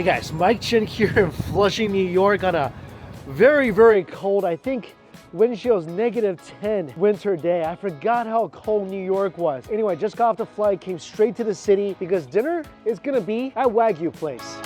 Hey guys, Mike Chen here in Flushing, New York on a very, very cold, I think wind chill's -10 winter day. I forgot how cold New York was. Anyway, just got off the flight, came straight to the city because dinner is gonna be at Wagyu Place.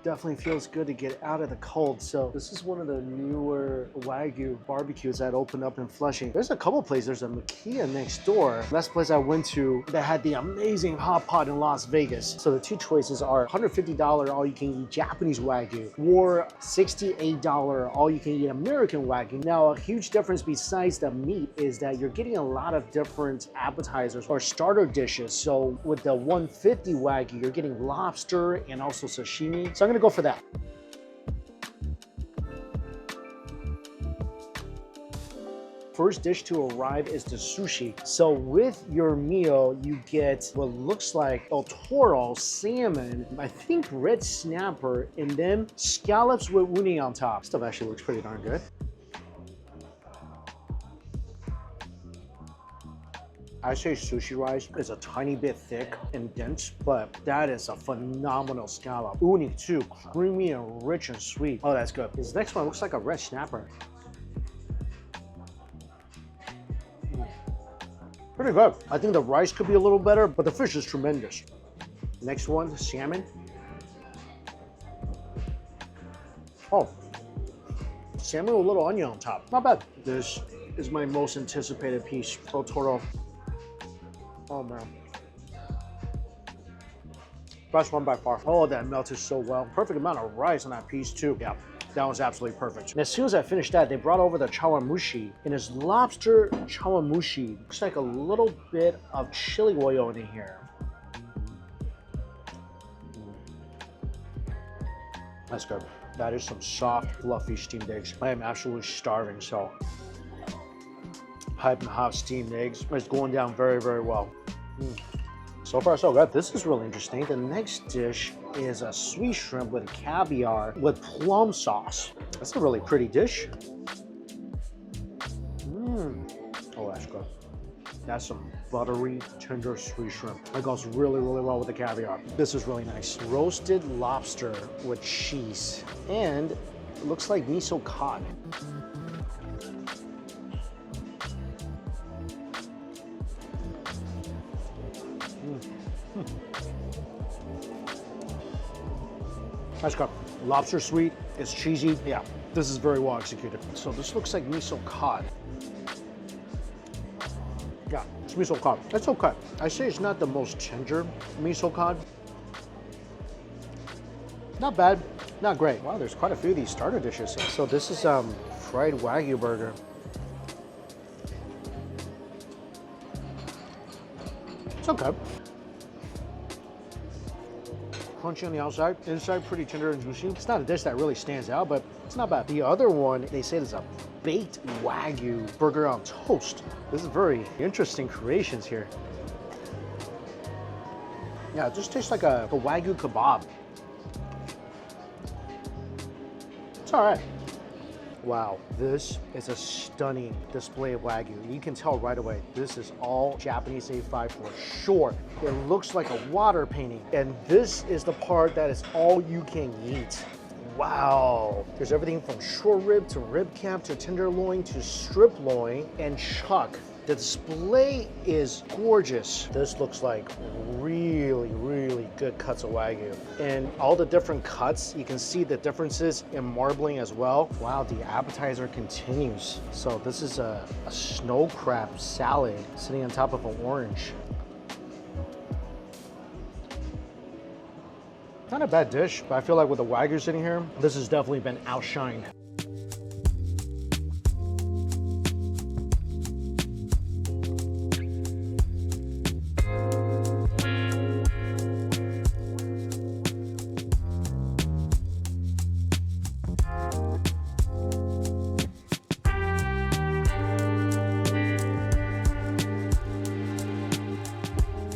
Definitely feels good to get out of the cold. So this is one of the newer Wagyu barbecues that opened up in Flushing. There's a couple places. There's a Makia next door. Last place I went to that had the amazing hot pot in Las Vegas. So the two choices are $150 all you can eat Japanese Wagyu or $68 all you can eat American Wagyu. Now a huge difference besides the meat is that you're getting a lot of different appetizers or starter dishes. So with the $150 Wagyu, you're getting lobster and also sashimi. So I'm gonna go for that. First dish to arrive is the sushi. So with your meal, you get what looks like El Toro salmon, I think red snapper, and then scallops with uni on top. Stuff actually looks pretty darn good. I say sushi rice is a tiny bit thick and dense, but that is a phenomenal scallop. Uni too, creamy and rich and sweet. Oh, that's good. This next one looks like a red snapper. Pretty good. I think the rice could be a little better, but the fish is tremendous. Next one, salmon. Oh, salmon with a little onion on top. Not bad. This is my most anticipated piece, El Toro. Oh man. Best one by far. Oh, that melted so well. Perfect amount of rice on that piece too. Yeah, that was absolutely perfect. And as soon as I finished that, they brought over the chawanmushi. And it's lobster chawanmushi. Looks like a little bit of chili oil in here. That's good. That is some soft, fluffy steamed eggs. I am absolutely starving, so piping hot steamed eggs. It's going down very, very well. So far, so good. This is really interesting. The next dish is a sweet shrimp with caviar with plum sauce. That's a really pretty dish. Oh, that's good. That's some buttery, tender sweet shrimp. That goes really, really well with the caviar. This is really nice. Roasted lobster with cheese. And it looks like miso cod. That's good. Lobster sweet, it's cheesy. Yeah, this is very well executed. So this looks like miso cod. Yeah, it's miso cod. That's okay. I say it's not the most tender miso cod. Not bad, not great. Wow, there's quite a few of these starter dishes. So this is fried Wagyu burger. It's okay. Crunchy on the outside, inside pretty tender and juicy. It's not a dish that really stands out, but it's not bad. The other one, they say is a baked Wagyu burger on toast. This is very interesting creations here. Yeah, it just tastes like a Wagyu kebab. It's all right. Wow, this is a stunning display of Wagyu. You can tell right away, this is all Japanese A5 for sure. It looks like a water painting. And this is the part that is all you can eat. Wow. There's everything from short rib to rib cap to tenderloin to strip loin and chuck. The display is gorgeous. This looks like really, really good cuts of Wagyu. And all the different cuts, you can see the differences in marbling as well. Wow, the appetizer continues. So this is a snow crab salad sitting on top of an orange. Not a bad dish, but I feel like with the Wagyu sitting here, this has definitely been outshined.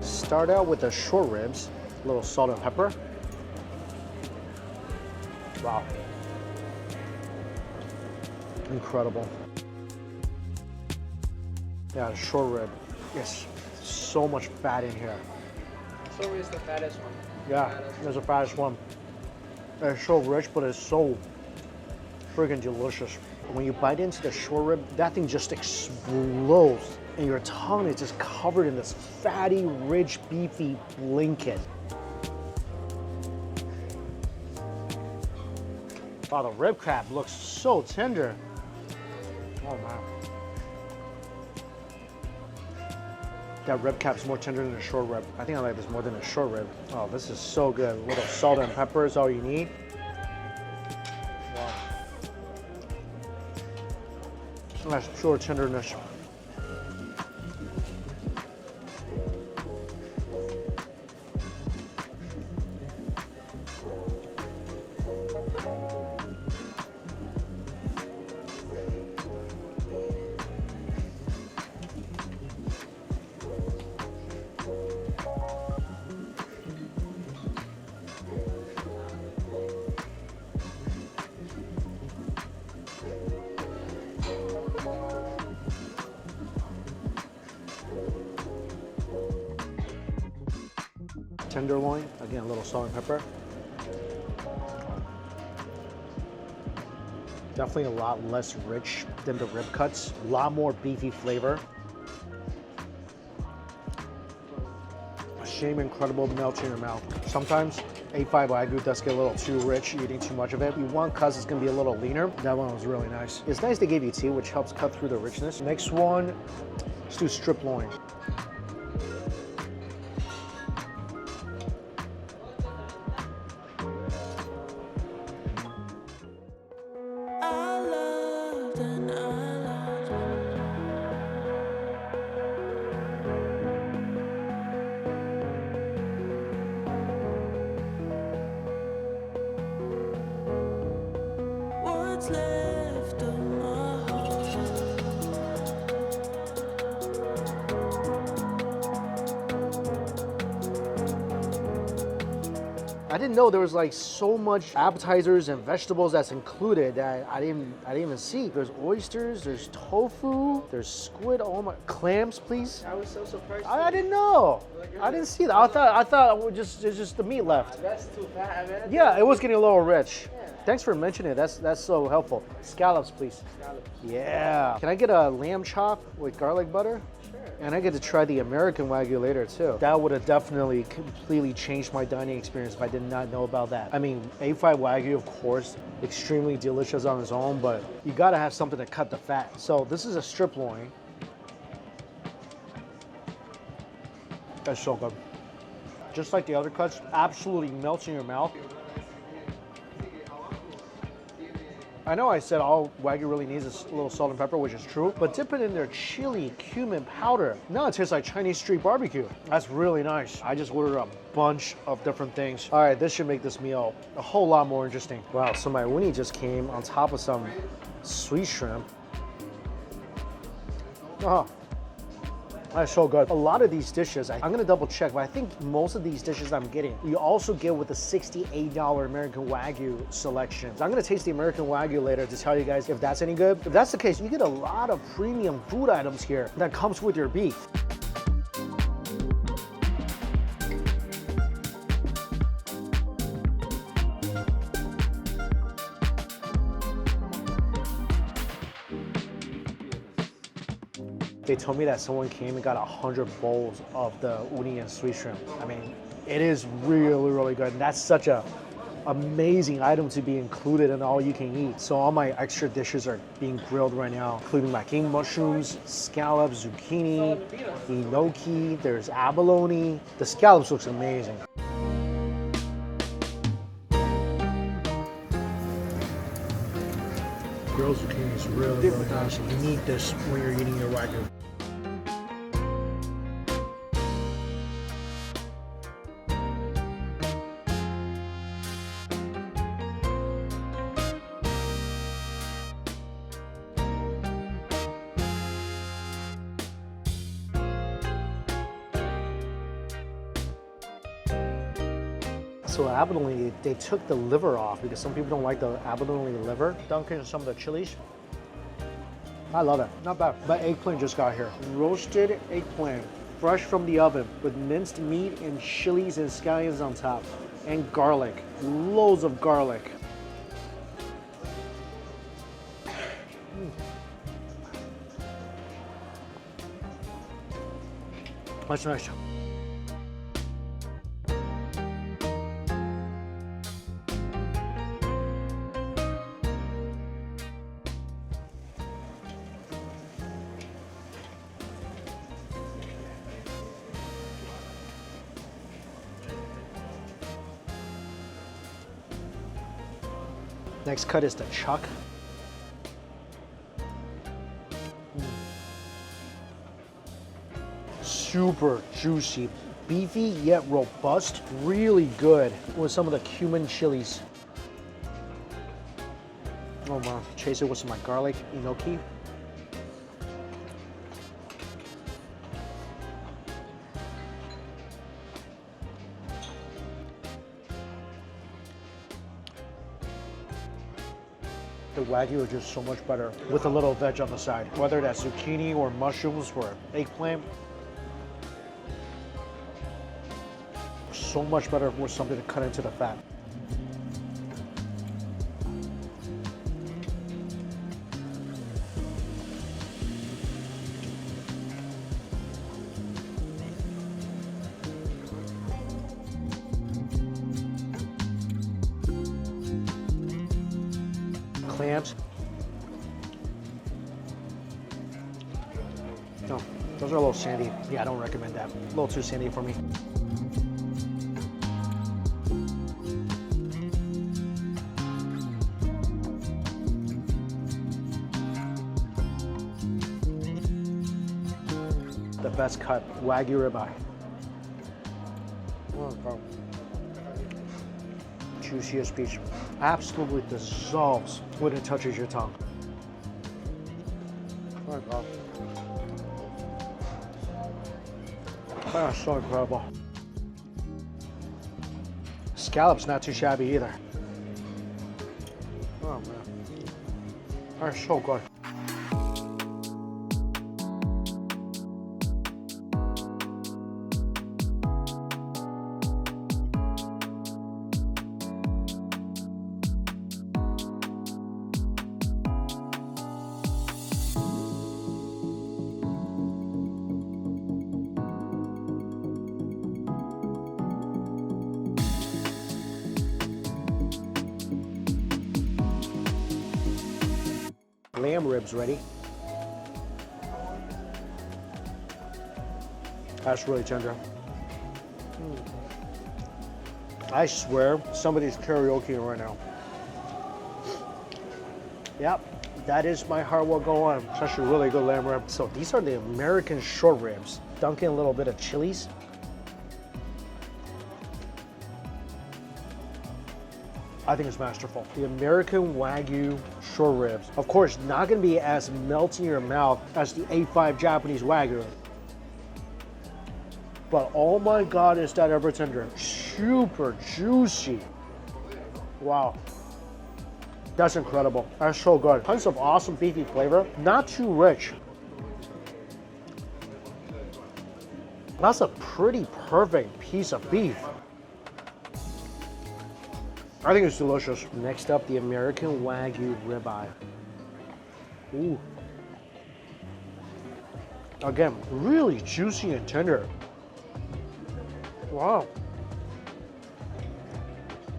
Start out with the short ribs, a little salt and pepper. Wow. Incredible. Yeah, short rib. Yes, so much fat in here. So is the fattest one. Yeah, there's the fattest one. It's so rich, but it's so friggin' delicious. When you bite into the short rib, that thing just explodes. And your tongue is just covered in this fatty, rich, beefy blanket. Wow, the rib crab looks so tender. Oh, man. That rib cap's more tender than a short rib. I think I like this more than a short rib. Oh, this is so good. A little salt and pepper is all you need. Wow. That's pure tenderness. Tenderloin, again, a little salt and pepper. Definitely a lot less rich than the rib cuts. A lot more beefy flavor. A shame incredible melt in your mouth. Sometimes A5 Wagyu does get a little too rich, eating too much of it. You want cuz it's gonna be a little leaner. That one was really nice. It's nice they gave you tea, which helps cut through the richness. Next one, let's do strip loin. I didn't know there was like so much appetizers and vegetables that's included that I didn't even see. There's oysters, there's tofu, there's squid. Oh my, clams, please. I was so surprised. I didn't know. I didn't see that. I thought it was just the meat left. That's too fat, man. Yeah, it was getting a little rich. Yeah. Thanks for mentioning it. That's so helpful. Scallops, please. Scallops. Yeah. Can I get a lamb chop with garlic butter? And I get to try the American Wagyu later too. That would have definitely completely changed my dining experience if I did not know about that. I mean, A5 Wagyu, of course, extremely delicious on its own, but you gotta have something to cut the fat. So this is a strip loin. That's so good. Just like the other cuts, absolutely melts in your mouth. I know I said all Wagyu really needs is a little salt and pepper, which is true, but dip it in their chili cumin powder. Now it tastes like Chinese street barbecue. That's really nice. I just ordered a bunch of different things. All right, this should make this meal a whole lot more interesting. Wow, so my uni just came on top of some sweet shrimp. Oh, that's so good. A lot of these dishes, I'm gonna double check, but I think most of these dishes I'm getting, you also get with the $68 American Wagyu selections. I'm gonna taste the American Wagyu later to tell you guys if that's any good. If that's the case, you get a lot of premium food items here that comes with your beef. They told me that someone came and got 100 bowls of the uni and sweet shrimp. I mean, it is really, really good. And that's such a amazing item to be included in all you can eat. So all my extra dishes are being grilled right now, including my king mushrooms, scallops, zucchini, gnocchi, there's abalone. The scallops looks amazing. Grilled zucchini is really, really nice. You need this when you're eating your Wagyu. So abalone, they took the liver off because some people don't like the abalone liver. Dunk in some of the chilies. I love it. Not bad. But eggplant just got here. Roasted eggplant, fresh from the oven, with minced meat and chilies and scallions on top. And garlic. Loads of garlic. That's nice. Next cut is the chuck. Super juicy, beefy yet robust, really good with some of the cumin chilies. Oh man, chase it with some like garlic gnocchi. The Wagyu is just so much better with a little veg on the side, whether that's zucchini or mushrooms or eggplant. So much better with something to cut into the fat. Clams. No, those are a little sandy. Yeah, I don't recommend that. A little too sandy for me. The best cut, Wagyu ribeye. Oh, God. Juiciest piece. Absolutely dissolves when it touches your tongue. Oh my God. That's so incredible. Scallops not too shabby either. Oh man. That's so good. Lamb ribs ready. That's really tender. I swear somebody's karaoke right now. Yep, that is my heart will go on. It's actually really good lamb rib. So these are the American short ribs. Dunk in a little bit of chilies. I think it's masterful. The American Wagyu short ribs. Of course, not gonna be as melty in your mouth as the A5 Japanese Wagyu. But oh my God, is that ever tender. Super juicy. Wow. That's incredible. That's so good. Tons of awesome beefy flavor. Not too rich. That's a pretty perfect piece of beef. I think it's delicious. Next up, the American Wagyu ribeye. Ooh. Again, really juicy and tender. Wow.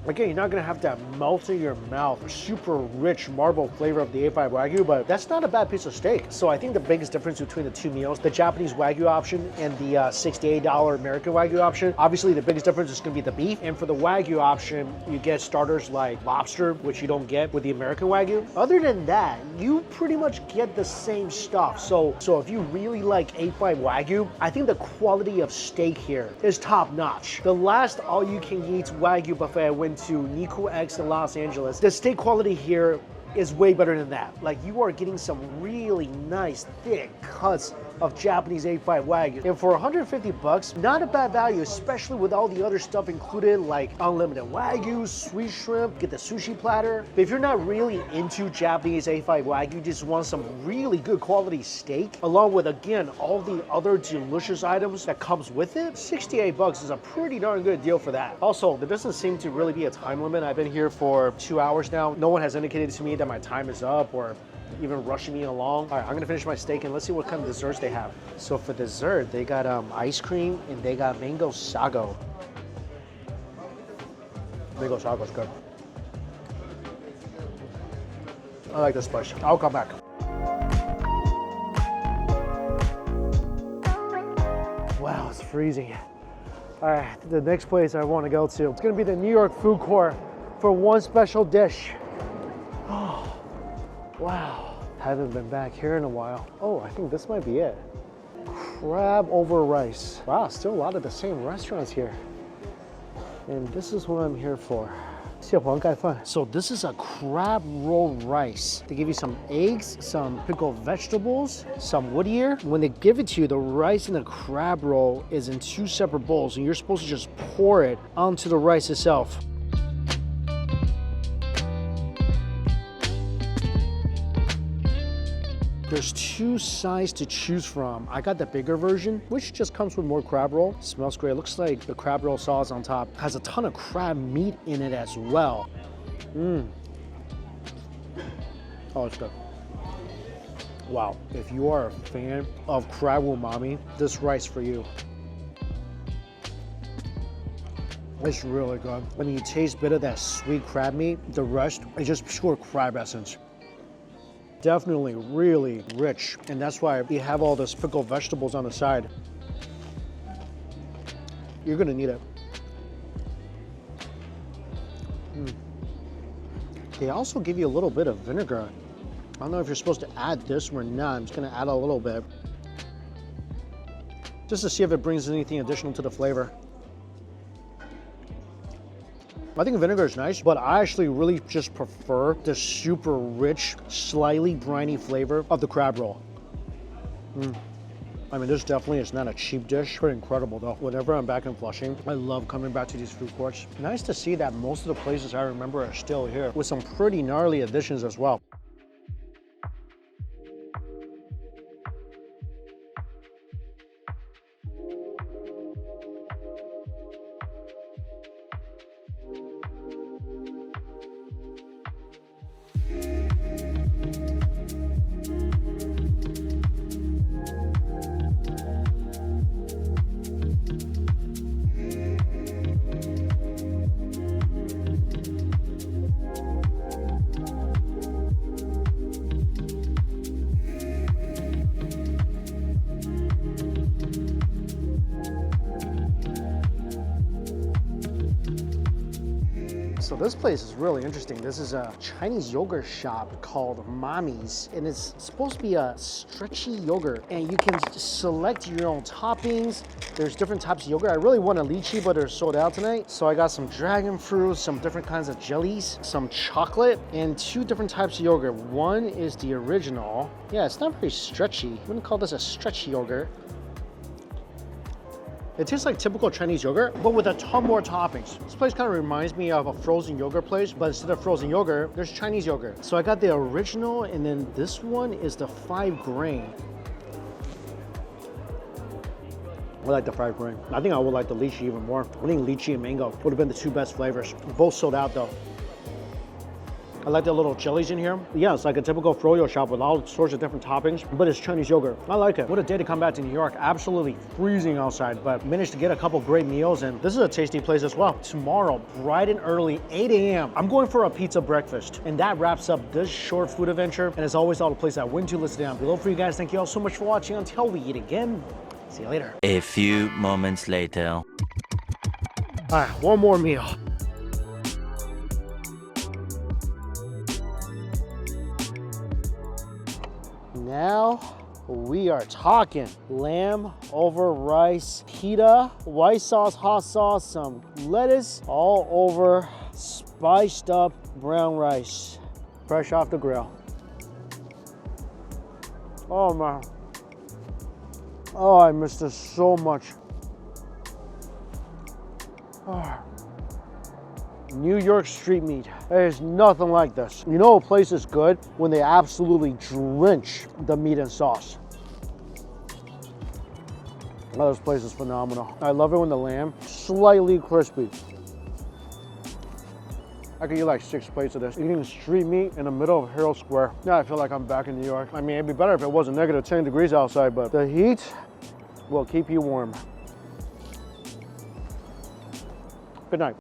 Again, you're not gonna have that melt in your mouth, super rich marble flavor of the A5 Wagyu, but that's not a bad piece of steak. So I think the biggest difference between the two meals, the Japanese Wagyu option and the $68 American Wagyu option, obviously the biggest difference is gonna be the beef. And for the Wagyu option, you get starters like lobster, which you don't get with the American Wagyu. Other than that, you pretty much get the same stuff. So if you really like A5 Wagyu, I think the quality of steak here is top notch. The last all-you-can-eat Wagyu buffet I went to Niku X in Los Angeles, the steak quality here is way better than that. Like, you are getting some really nice thick cuts of Japanese A5 Wagyu. And for 150 bucks, not a bad value, especially with all the other stuff included like unlimited Wagyu, sweet shrimp, get the sushi platter. But if you're not really into Japanese A5 Wagyu, just want some really good quality steak, along with, again, all the other delicious items that comes with it, 68 bucks is a pretty darn good deal for that. Also, there doesn't seem to really be a time limit. I've been here for 2 hours now. No one has indicated to me that my time is up or even rushing me along. All right, I'm gonna finish my steak and let's see what kind of desserts they have. So for dessert, they got ice cream and they got mango sago. Mango sago is good. I like this place. I'll come back. Wow, it's freezing. All right, the next place I want to go to, it's gonna be the New York food court for one special dish. Oh, wow. Haven't been back here in a while. Oh, I think this might be it. Crab over rice. Wow, still a lot of the same restaurants here. And this is what I'm here for. So this is a crab roll rice. They give you some eggs, some pickled vegetables, some wood ear. When they give it to you, the rice and the crab roll is in 2 separate bowls and you're supposed to just pour it onto the rice itself. There's 2 sides to choose from. I got the bigger version, which just comes with more crab roll. Smells great. Looks like the crab roll sauce on top has a ton of crab meat in it as well. Oh, it's good. Wow, if you are a fan of crab umami, this rice for you. It's really good. I mean, you taste a bit of that sweet crab meat. The rest is just pure crab essence. Definitely really rich, and that's why you have all this pickled vegetables on the side. You're gonna need it. They also give you a little bit of vinegar. I don't know if you're supposed to add this or not. I'm just gonna add a little bit, just to see if it brings anything additional to the flavor. I think vinegar is nice, but I actually really just prefer the super rich, slightly briny flavor of the crab roll. I mean, this definitely is not a cheap dish, but incredible though. Whenever I'm back in Flushing, I love coming back to these food courts. Nice to see that most of the places I remember are still here, with some pretty gnarly additions as well. So this place is really interesting. This is a Chinese yogurt shop called Mamie's, and it's supposed to be a stretchy yogurt, and you can select your own toppings. There's different types of yogurt. I really want a lychee, but they're sold out tonight. So I got some dragon fruit, some different kinds of jellies, some chocolate, and 2 different types of yogurt. One is the original. Yeah, it's not very stretchy. I wouldn't call this a stretchy yogurt. It tastes like typical Chinese yogurt, but with a ton more toppings. This place kind of reminds me of a frozen yogurt place, but instead of frozen yogurt, there's Chinese yogurt. So I got the original, and then this one is the 5 grain. I like the 5 grain. I think I would like the lychee even more. I think lychee and mango would have been the 2 best flavors. Both sold out though. I like the little jellies in here. Yeah, it's like a typical froyo shop with all sorts of different toppings, but it's Chinese yogurt. I like it. What a day to come back to New York. Absolutely freezing outside, but managed to get a couple great meals, and this is a tasty place as well. Tomorrow, bright and early, 8 a.m., I'm going for a pizza breakfast, and that wraps up this short food adventure. And as always, all the places I went to listed down below for you guys. Thank you all so much for watching. Until we eat again, see you later. A few moments later. All right, one more meal. Now we are talking. Lamb over rice, pita, white sauce, hot sauce, some lettuce, all over spiced up brown rice, fresh off the grill. Oh man. Oh, I miss this so much. Ah. New York street meat. There's nothing like this. You know a place is good when they absolutely drench the meat in sauce. Oh, this place is phenomenal. I love it when the lamb slightly crispy. I could eat like 6 plates of this. Eating street meat in the middle of Herald Square. Yeah, I feel like I'm back in New York. I mean, it'd be better if it wasn't negative 10 degrees outside, but the heat will keep you warm. Good night.